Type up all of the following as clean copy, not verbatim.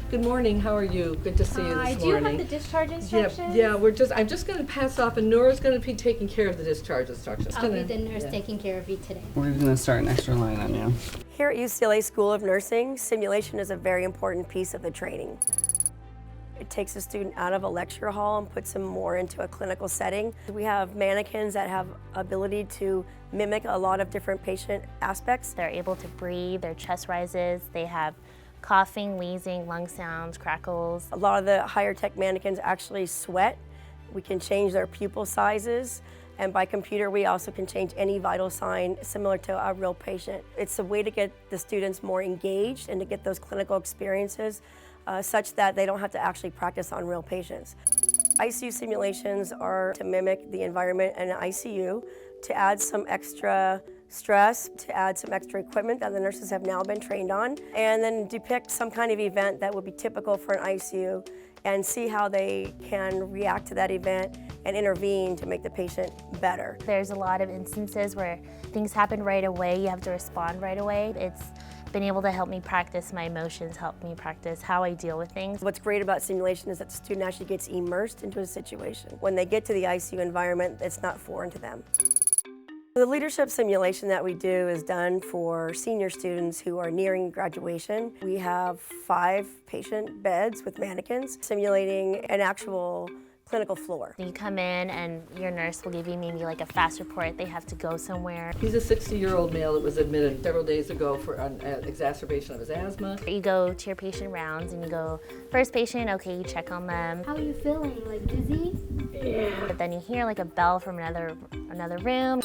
Good morning, how are you? Good to see you this morning. Do you have the discharge instructions? Yeah, I'm just going to pass off, and Nora's going to be taking care of the discharge instructions. I'll be the nurse taking care of you today. We're going to start an extra line on you. Here at UCLA School of Nursing, simulation is a very important piece of the training. It takes a student out of a lecture hall and puts them more into a clinical setting. We have mannequins that have ability to mimic a lot of different patient aspects. They're able to breathe, their chest rises, they have coughing, wheezing, lung sounds, crackles. A lot of the higher tech mannequins actually sweat. We can change their pupil sizes, and by computer we also can change any vital sign similar to a real patient. It's a way to get the students more engaged and to get those clinical experiences such that they don't have to actually practice on real patients. ICU simulations are to mimic the environment in an ICU, to add some extra stress, to add some extra equipment that the nurses have now been trained on, and then depict some kind of event that would be typical for an ICU and see how they can react to that event and intervene to make the patient better. There's a lot of instances where things happen right away, you have to respond right away. It's been able to help me practice my emotions, help me practice how I deal with things. What's great about simulation is that the student actually gets immersed into a situation. When they get to the ICU environment, it's not foreign to them. The leadership simulation that we do is done for senior students who are nearing graduation. We have 5 patient beds with mannequins simulating an actual clinical floor. You come in and your nurse will give you maybe like a fast report, they have to go somewhere. He's a 60-year-old male that was admitted several days ago for an exacerbation of his asthma. You go to your patient rounds and you go, first patient, okay, you check on them. How are you feeling? Like dizzy? Yeah. But then you hear like a bell from another room.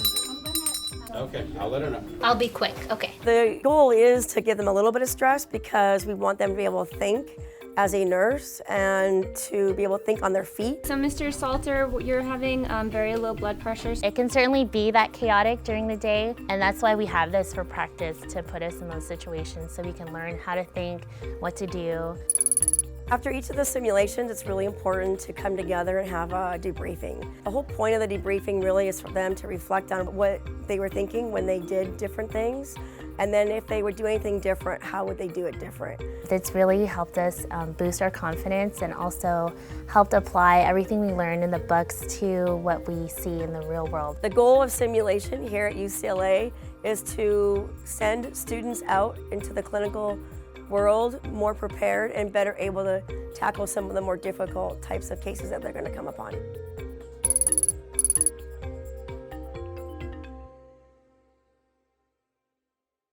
Okay, I'll let her know. I'll be quick, okay. The goal is to give them a little bit of stress because we want them to be able to think as a nurse and to be able to think on their feet. So Mr. Salter, you're having very low blood pressure. It can certainly be that chaotic during the day, and that's why we have this for practice, to put us in those situations so we can learn how to think, what to do. After each of the simulations, it's really important to come together and have a debriefing. The whole point of the debriefing really is for them to reflect on what they were thinking when they did different things, and then if they would do anything different, how would they do it different? It's really helped us boost our confidence and also helped apply everything we learned in the books to what we see in the real world. The goal of simulation here at UCLA is to send students out into the clinical world more prepared and better able to tackle some of the more difficult types of cases that they're going to come upon.